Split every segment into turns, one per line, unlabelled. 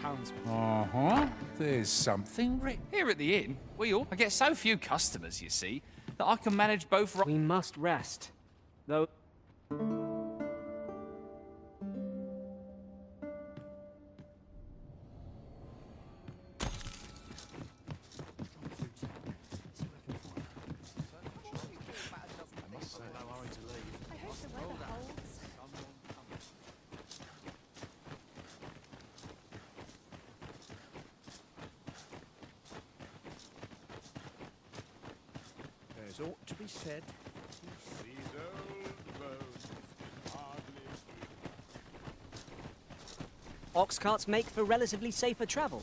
townsmen.
Uh-huh. There's something
Here at the inn, I get so few customers, you see, that I can manage both.
We must rest, though.
There's ought to be said.
Ox carts make for relatively safer travel.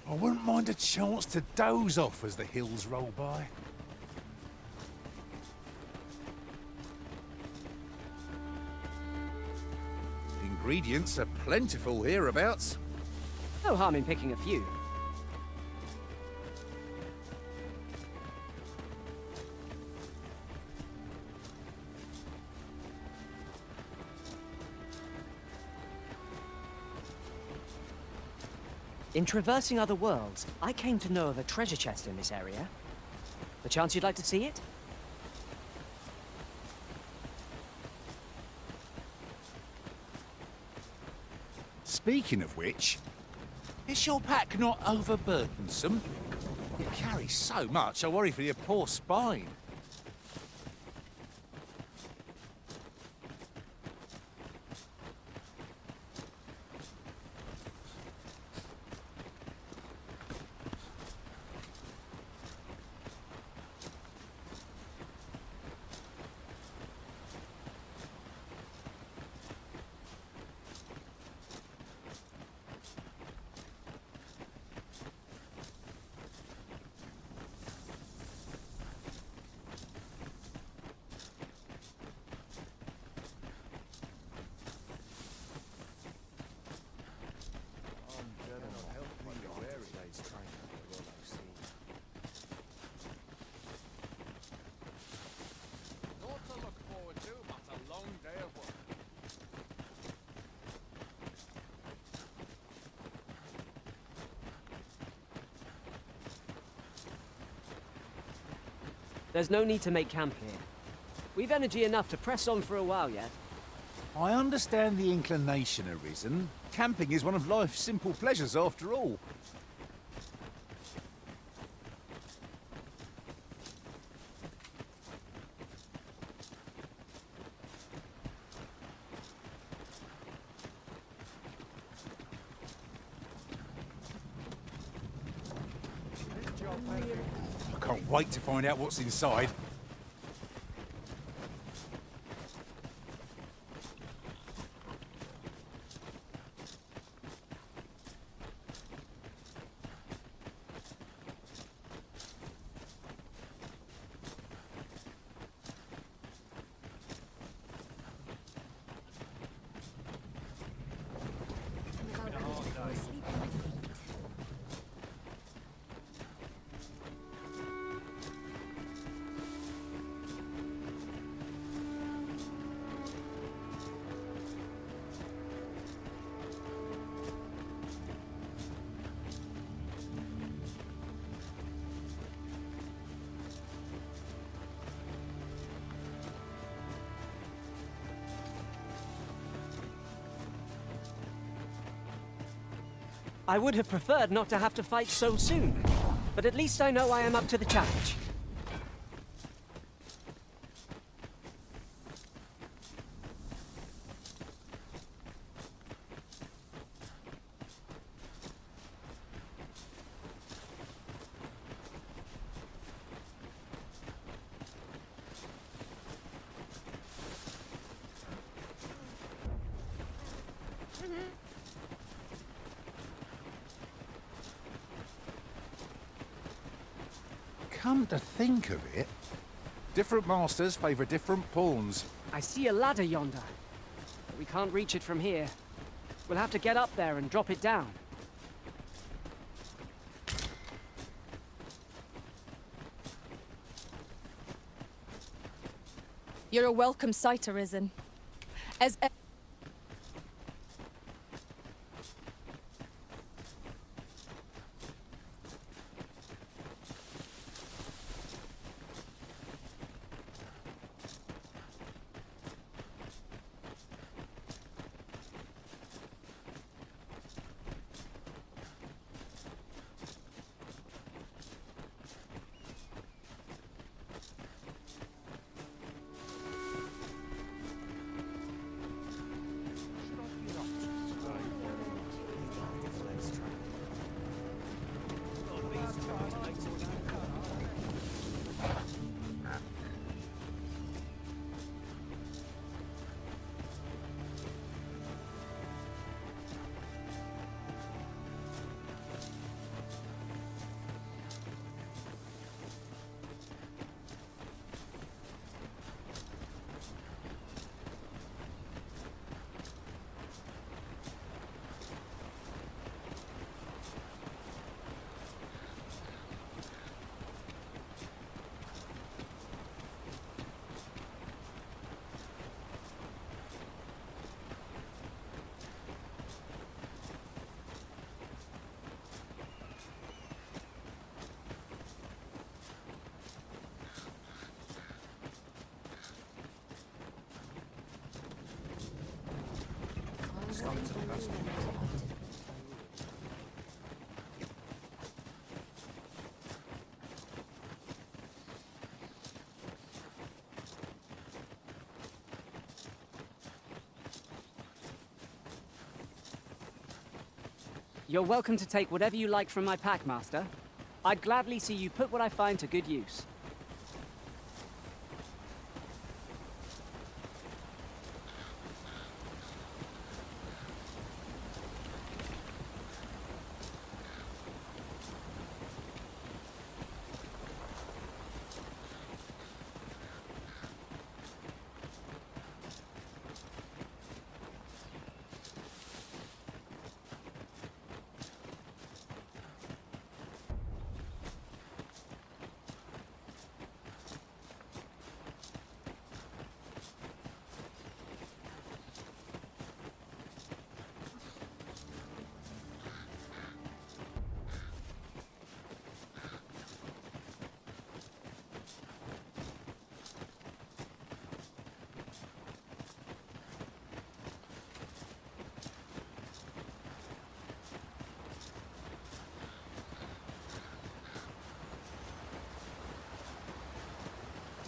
I wouldn't mind a chance to doze off as the hills roll by. Ingredients are plentiful hereabouts.
No harm in picking a few. In traversing other worlds, I came to know of a treasure chest in this area. The chance you'd like to see it?
Speaking of which, is your pack not overburdensome? You carry so much, I worry for your poor spine.
There's no need to make camp here. We've energy enough to press on for a while yet.
I understand the inclination arisen. Camping is one of life's simple pleasures after all. I can't wait to find out what's inside.
I would have preferred not to have to fight so soon, but at least I know I am up to the challenge.
Come to think of it, different masters favour different pawns.
I see a ladder yonder, but we can't reach it from here. We'll have to get up there and drop it down.
You're a welcome sight, Arisen.
You're welcome to take whatever you like from my pack, Master. I'd gladly see you put what I find to good use.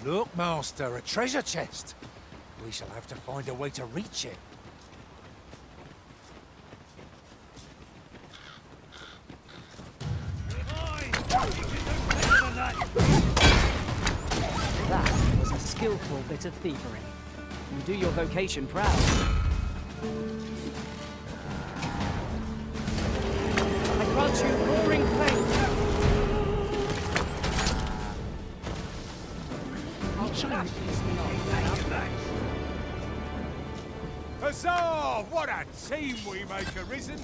Look, Master, a treasure chest. We shall have to find a way to reach it.
That was a skillful bit of thievery. You do your vocation proud. I grant you roaring flames.
Huzzah! What a team we make, Arisen!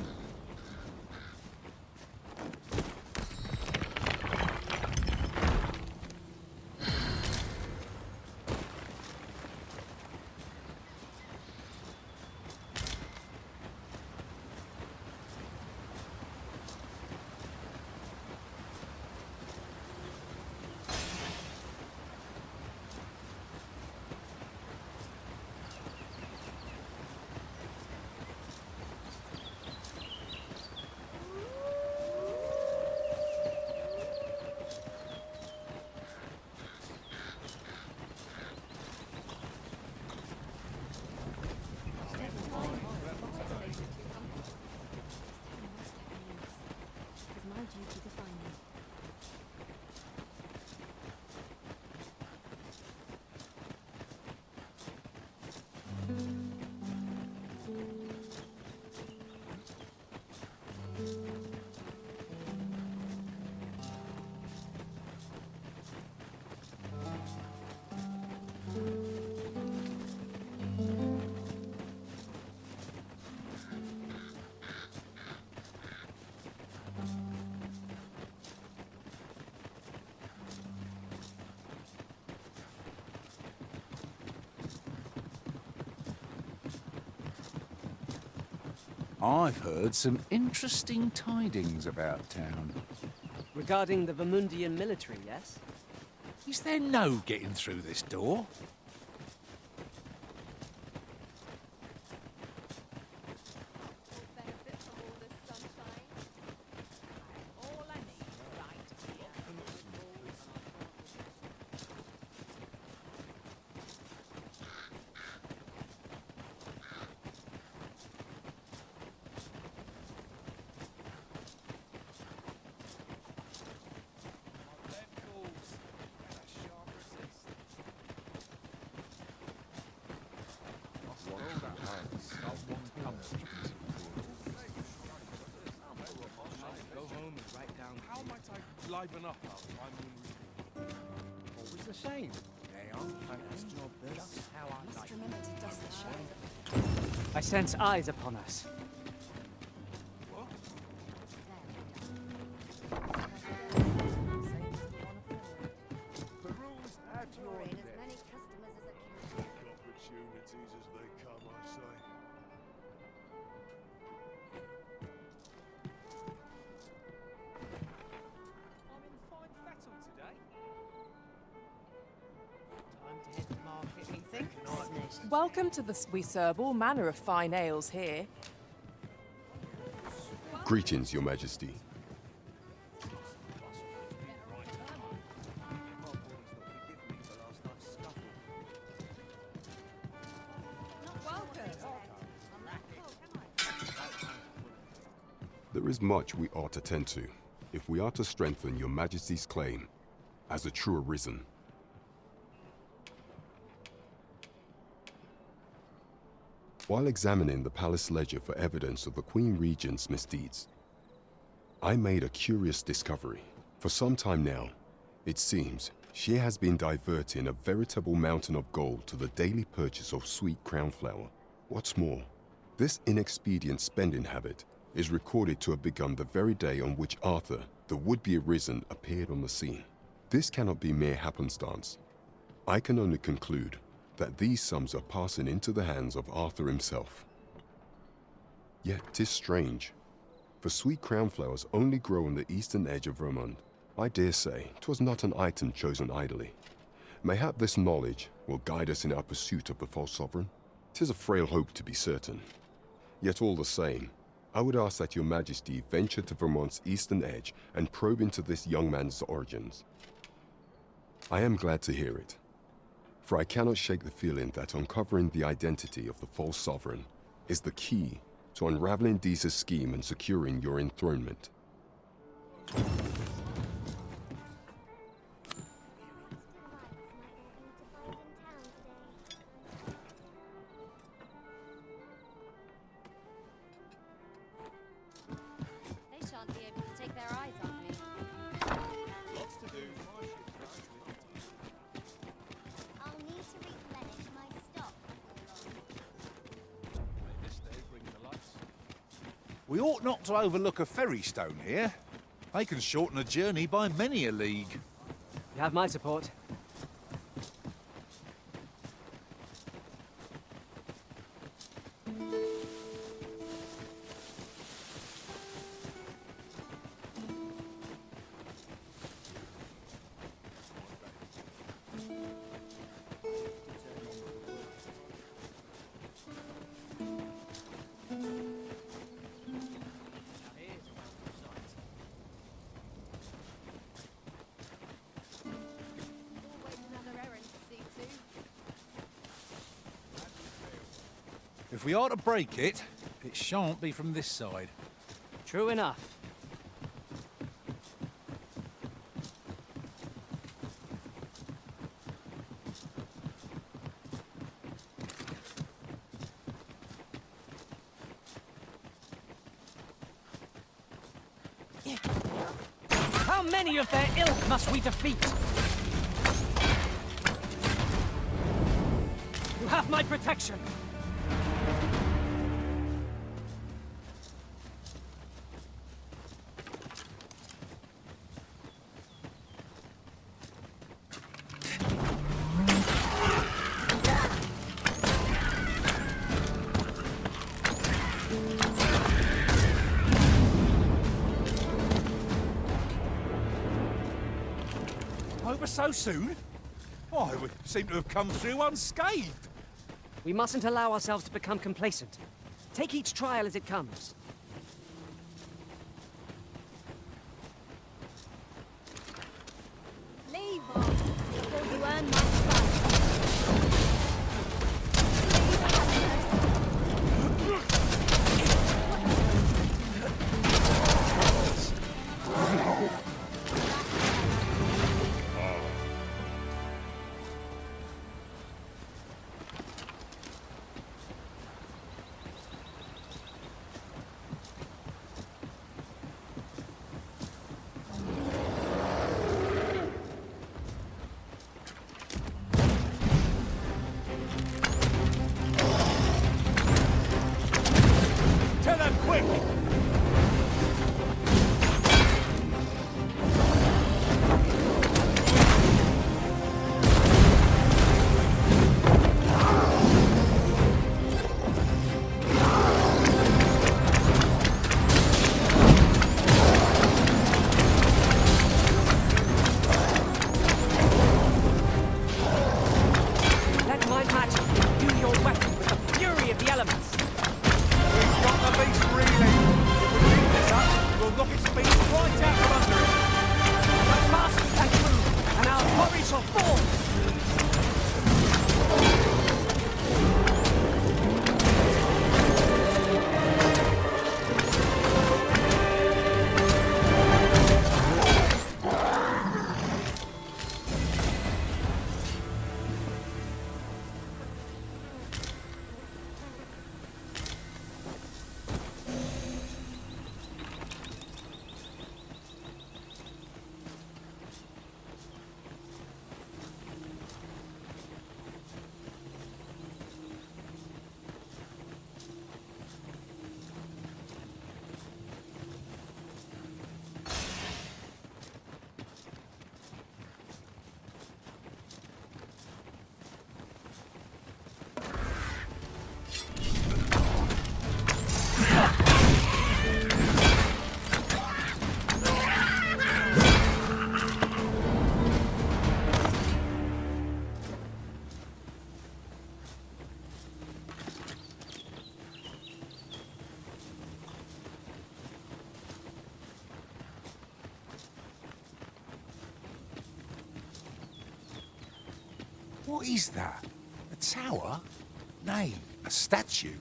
I've heard some interesting tidings about town.
Regarding the Vermundian military, yes?
Is there no getting through this door?
Liven up. What was the same? Just how I
Must
like
remember to dust the shade.
I sense eyes upon us.
Peruse at your
Drawing as
neck.
many customers as it can.
Opportunities as they come, I say.
I'm in fine fettle today. Time to hit the market, methinks.
Welcome to the... We serve all manner of fine ales here. Greetings, Your Majesty. There is much we ought to tend to, if we are to strengthen Your Majesty's claim as a true arisen. While examining the palace ledger for evidence of the Queen Regent's misdeeds, I made a curious discovery. For some time now, it seems she has been diverting a veritable mountain of gold to the daily purchase of sweet crown flower. What's more, this inexpedient spending habit is recorded to have begun the very day on which Arthur, the would-be arisen, appeared on the scene. This cannot be mere happenstance. I can only conclude that these sums are passing into the hands of Arthur himself. Yet 'tis strange, for sweet crown flowers only grow on the eastern edge of Vermont. I dare say 'twas not an item chosen idly. Mayhap this knowledge will guide us in our pursuit of the false sovereign. 'Tis a frail hope, to be certain. Yet all the same, I would ask that Your Majesty venture to Vermont's eastern edge and probe into this young man's origins. I am glad to hear it, for I cannot shake the feeling that uncovering the identity of the false sovereign is the key to unraveling Deeza's scheme and securing your enthronement.
They shan't be able to take their eyes off me.
Lots to do.
I'll need to replenish my stock
We ought not to overlook a ferry stone here. They can shorten a journey by many a league.
You have my support.
Always another errand to see to.
If we are to break it, it shan't be from this side.
True enough. How many of their ilk must we defeat? You have my protection.
Over so soon? Why, we seem to have come through unscathed.
We mustn't allow ourselves to become complacent. Take each trial as it comes.
Leave off before you earn my spite.
Tell them quick!
Let my magic imbue your weapon with the fury of the elements.
We've got the beast reeling. What is that? A tower? Nay, a statue.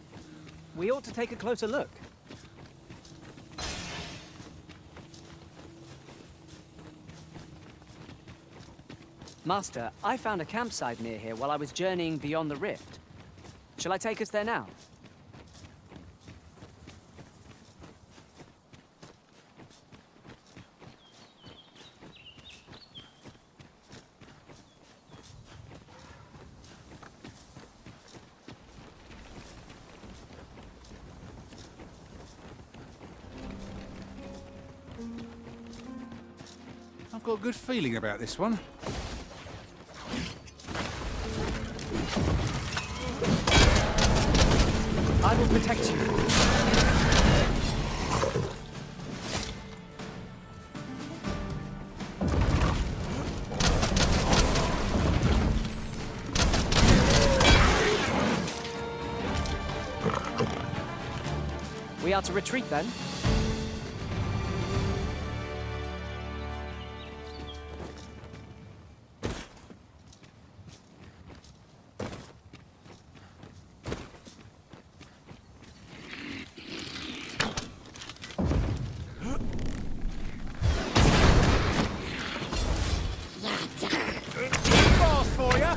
We ought to take a closer look. Master, I found a campsite near here while I was journeying beyond the rift. Shall I take us there now?
I've got a good feeling about this one.
I will protect you. We are to retreat then.
Fast for you!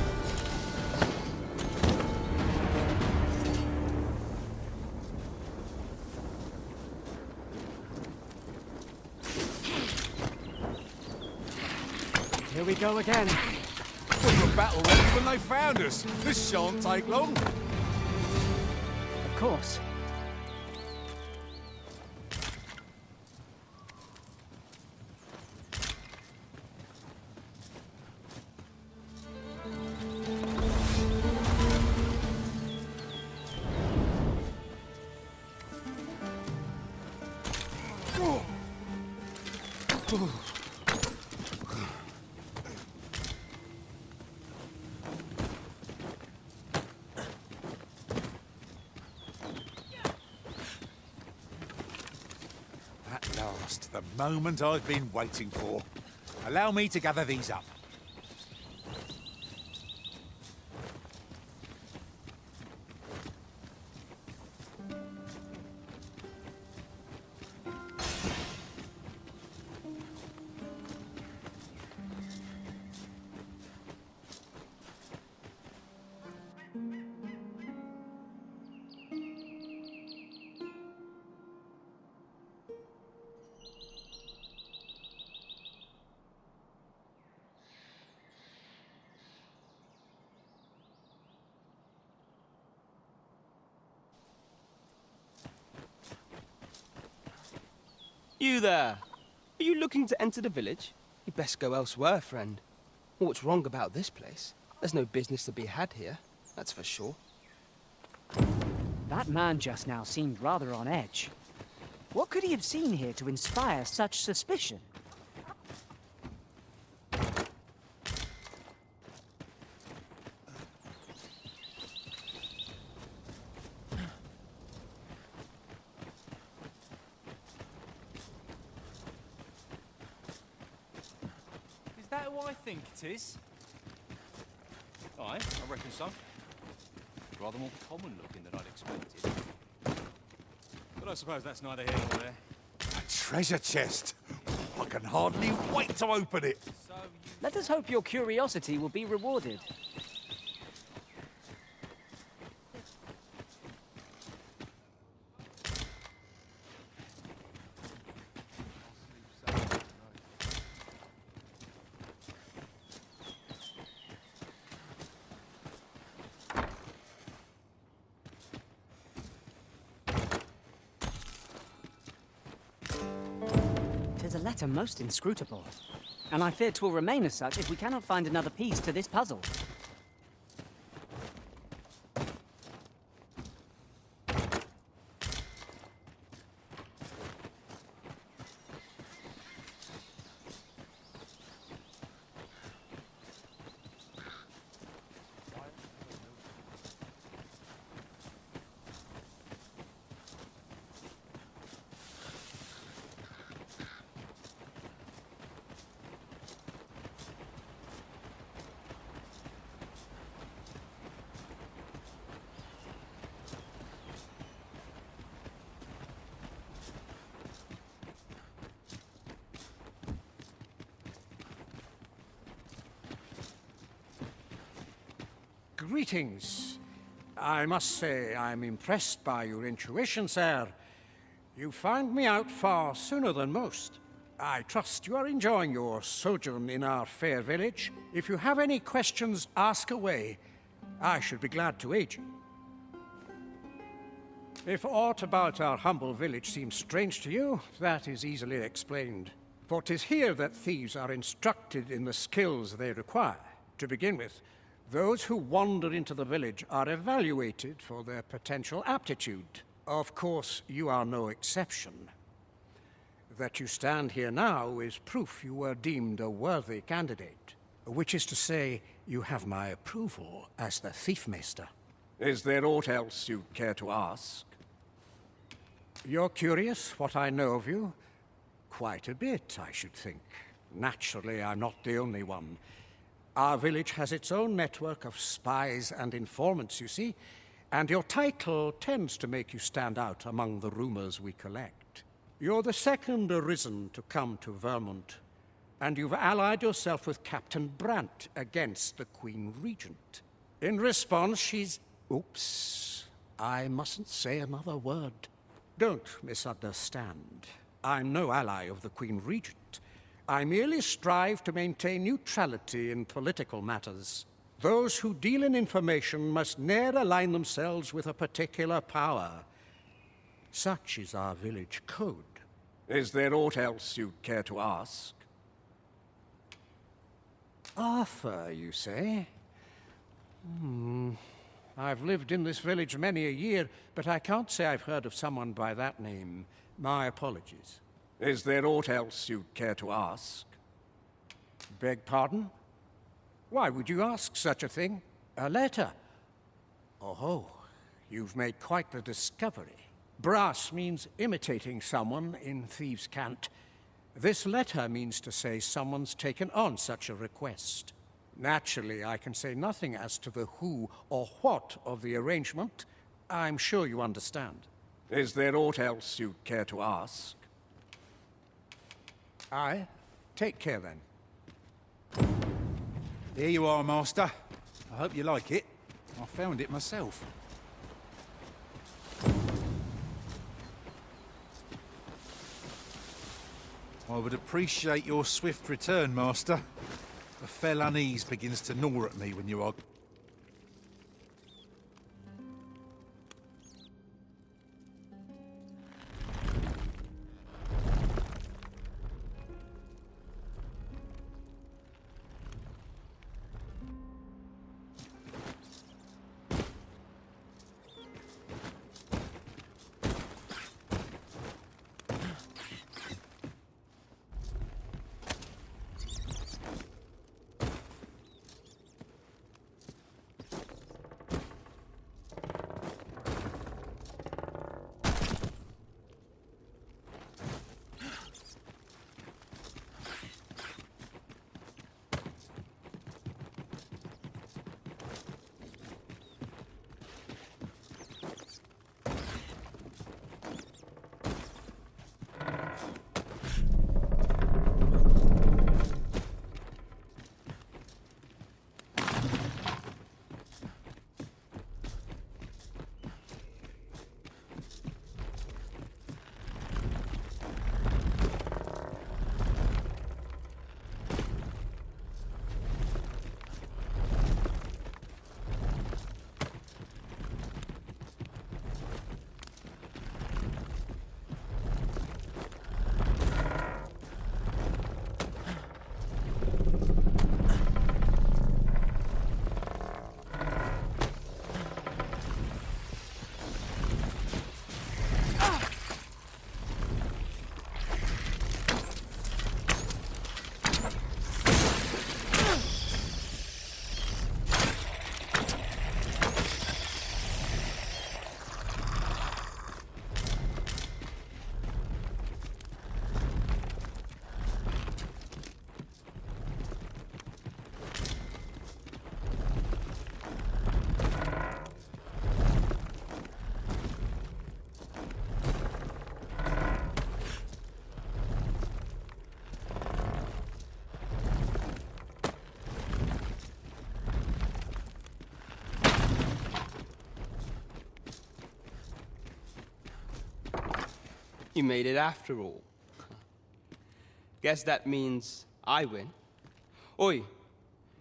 Here we go again.
We were battle ready when they found us. This shan't take long.
Of course.
At last, the moment I've been waiting for. Allow me to gather these up.
You there! Are you looking to enter the village? You'd best go elsewhere, friend. What's wrong about this place? There's no business to be had here, that's for sure.
That man just now seemed rather on edge. What could he have seen here to inspire such suspicion?
Is that who I think it is?
Aye, I reckon so. Rather more common looking than I'd expected. But I suppose that's neither here nor there.
A treasure chest. I can hardly wait to open it.
So you...
Let us hope your curiosity will be rewarded. Tis a letter most inscrutable, and I fear 'twill remain as such if we cannot find another piece to this puzzle.
Greetings. I must say I'm impressed by your intuition, sir. You found me out far sooner than most. I trust you are enjoying your sojourn in our fair village. If you have any questions, ask away. I should be glad to aid you. If aught about our humble village seems strange to you, that is easily explained. For 'tis here that thieves are instructed in the skills they require. To begin with, those who wander into the village are evaluated for their potential aptitude. Of course, you are no exception. That you stand here now is proof you were deemed a worthy candidate, which is to say, you have my approval as the Thiefmeister. Is there aught else you'd care to ask? You're curious what I know of you? Quite a bit, I should think. Naturally, I'm not the only one. Our village has its own network of spies and informants, you see, and your title tends to make you stand out among the rumors we collect. You're the second arisen to come to Vermont, and you've allied yourself with Captain Brant against the Queen Regent. In response, she's... Oops. I mustn't say another word. Don't misunderstand. I'm no ally of the Queen Regent. I merely strive to maintain neutrality in political matters. Those who deal in information must ne'er align themselves with a particular power. Such is our village code. Is there aught else you'd care to ask? Arthur, you say? I've lived in this village many a year, but I can't say I've heard of someone by that name. My apologies. Is there aught else you'd care to ask? Beg pardon? Why would you ask such a thing? A letter? Oh, you've made quite the discovery. Brass means imitating someone in thieves' cant. This letter means to say someone's taken on such a request. Naturally, I can say nothing as to the who or what of the arrangement. I'm sure you understand. Is there aught else you'd care to ask? Aye. Take care, then.
Here you are, Master. I hope you like it. I found it myself. I would appreciate your swift return, Master. A fell unease begins to gnaw at me when you are...
You made it after all. Guess that means I win. Oi,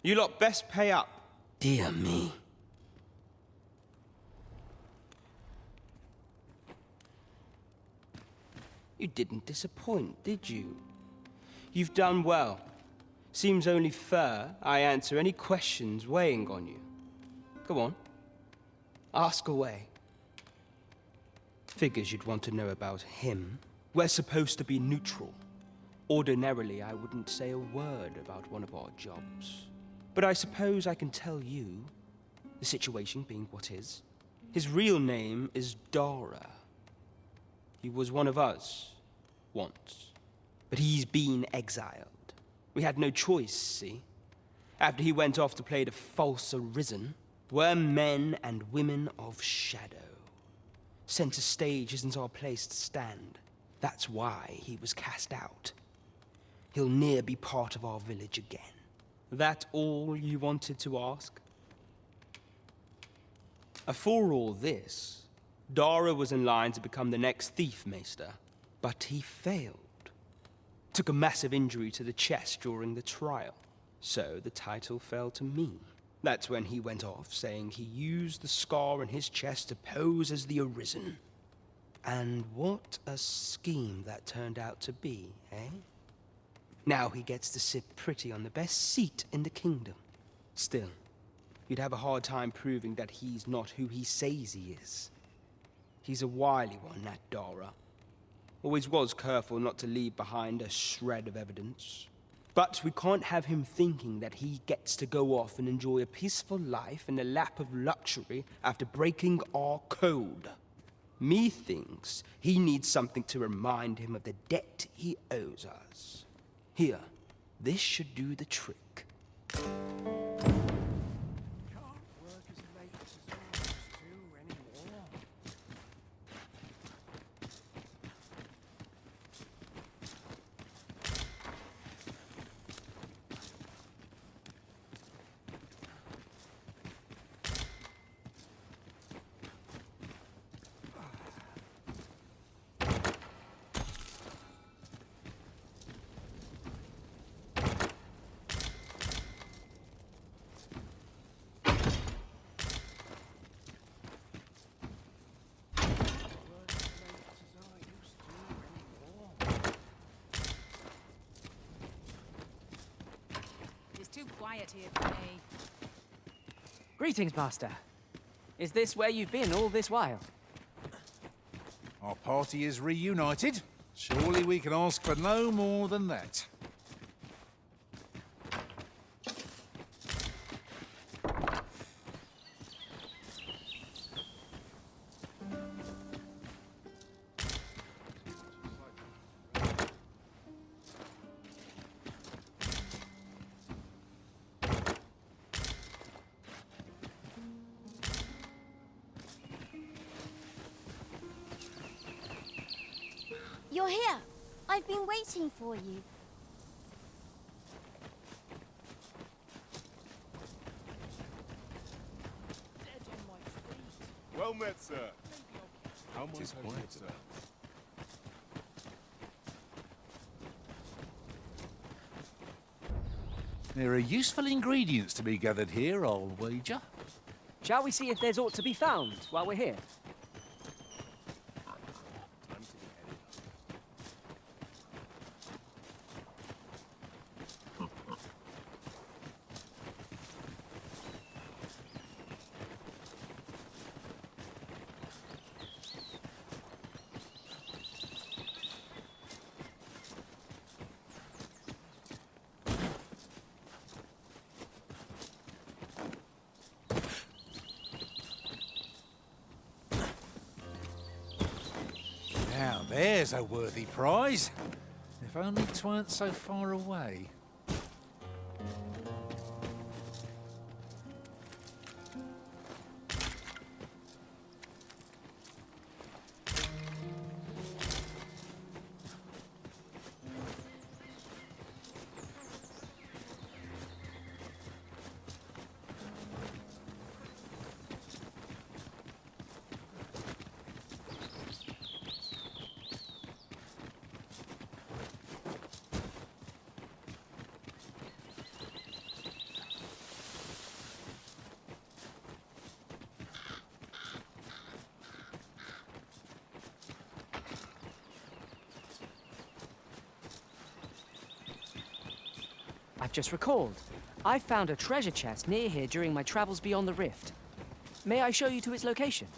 you lot best pay up. Dear me. You didn't disappoint, did you? You've done well. Seems only fair I answer any questions weighing on you. Go on. Ask away. Figures you'd want to know about him. We're supposed to be neutral. Ordinarily, I wouldn't say a word about one of our jobs. But I suppose I can tell you, the situation being what is. His real name is Dara. He was one of us, once. But he's been exiled. We had no choice, see? After he went off to play the false arisen, we're men and women of shadow. Center stage isn't our place to stand. That's why he was cast out. He'll ne'er be part of our village again. That all you wanted to ask? For all this, Dara was in line to become the next thief maester, but he failed. Took a massive injury to the chest during the trial, so the title fell to me. That's when he went off, saying he used the scar in his chest to pose as the Arisen. And what a scheme that turned out to be, eh? Now he gets to sit pretty on the best seat in the kingdom. Still, you'd have a hard time proving that he's not who he says he is. He's a wily one, that Dara. Always was careful not to leave behind a shred of evidence. But we can't have him thinking that he gets to go off and enjoy a peaceful life in the lap of luxury after breaking our code. Methinks he needs something to remind him of the debt he owes us. Here, this should do the trick.
Can't work as late as I used to anymore.
It's too quiet here for me.
Greetings, Master. Is this where you've been all this while?
Our party is reunited. Surely we can ask for no more than that.
You're here. I've been waiting for you.
Well met, sir. How much is quiet, sir?
There are useful ingredients to be gathered here, I'll wager.
Shall we see if there's aught to be found while we're here?
Now there's a worthy prize. If only 'tweren't so far away.
I've just recalled. I found a treasure chest near here during my travels beyond the rift. May I show you to its location?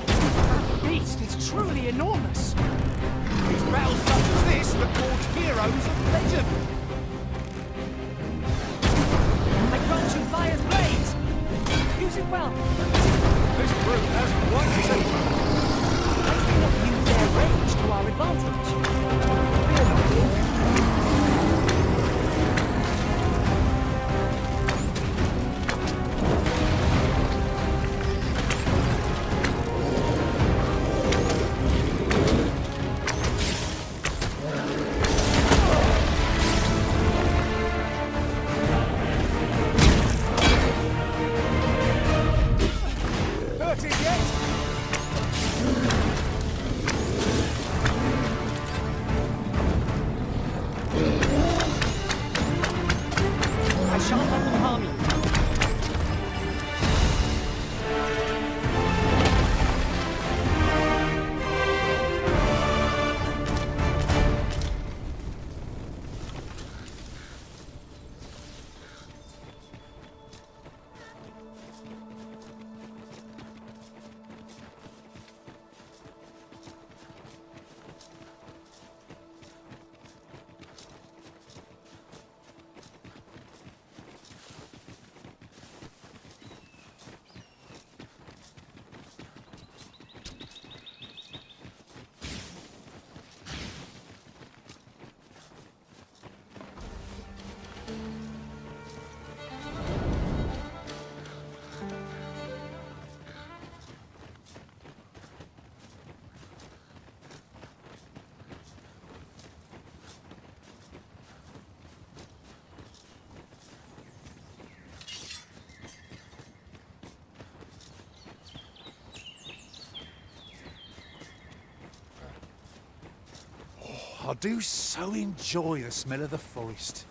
That beast is truly enormous!
It's battles such as this that forge heroes of legend.
I grant you fire's blades! Use it well!
This brute has quite the temper.
Let's not use their range to our advantage. Fear not, dear.
I do so enjoy the smell of the forest.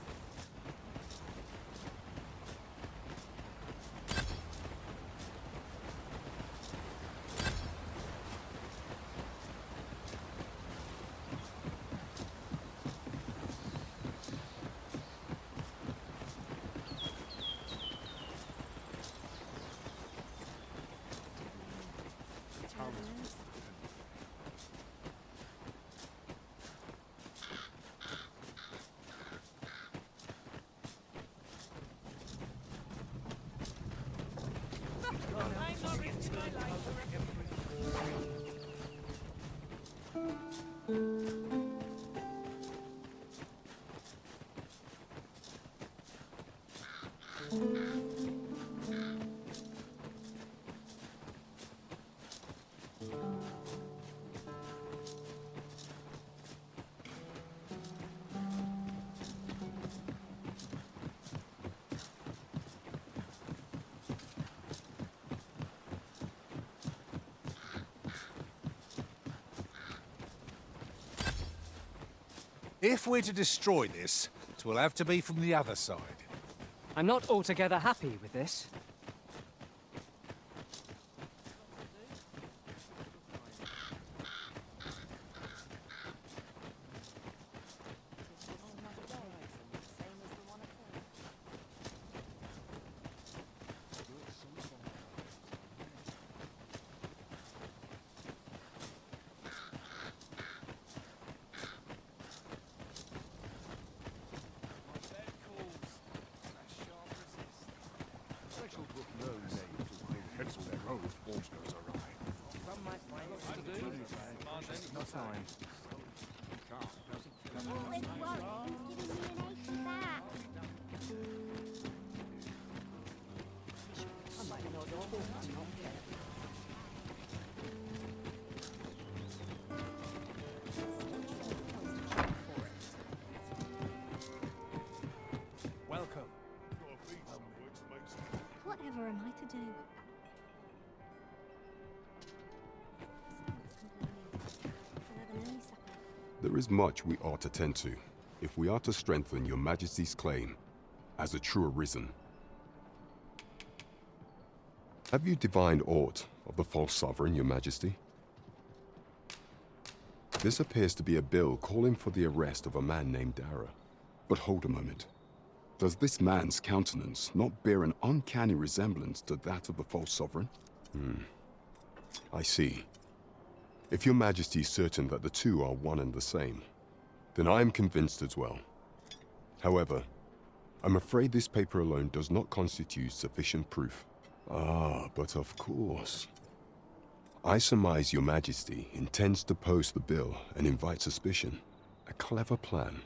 If we're to destroy this, it will have to be from the other side.
I'm not altogether happy with this.
Whatever am I to do?
There is much we ought to tend to, if we are to strengthen your Majesty's claim as a true Arisen. Have you divined aught of the false sovereign, your Majesty? This appears to be a bill calling for the arrest of a man named Dara. But hold a moment. Does this man's countenance not bear an uncanny resemblance to that of the false sovereign? I see. If your majesty is certain that the two are one and the same, then I am convinced as well. However, I'm afraid this paper alone does not constitute sufficient proof. Ah, but of course. I surmise your majesty intends to post the bill and invite suspicion. A clever plan.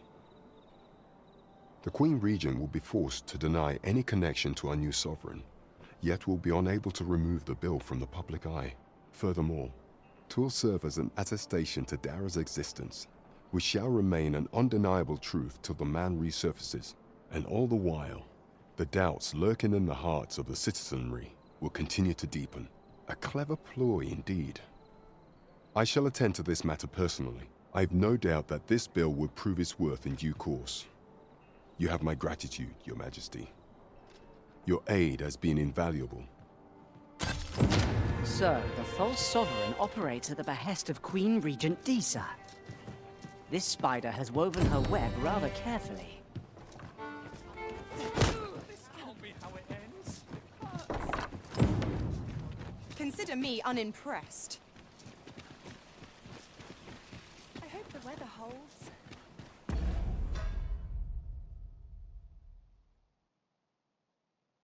The Queen Regent will be forced to deny any connection to our new sovereign, yet will be unable to remove the bill from the public eye. Furthermore, 'twill serve as an attestation to Dara's existence, which shall remain an undeniable truth till the man resurfaces, and all the while, the doubts lurking in the hearts of the citizenry will continue to deepen. A clever ploy indeed. I shall attend to this matter personally. I have no doubt that this bill will prove its worth in due course. You have my gratitude, Your Majesty. Your aid has been invaluable.
So, the false sovereign operates at the behest of Queen Regent Disa. This spider has woven her web rather carefully.
This can't be how it ends. Consider me unimpressed.
I hope the weather holds.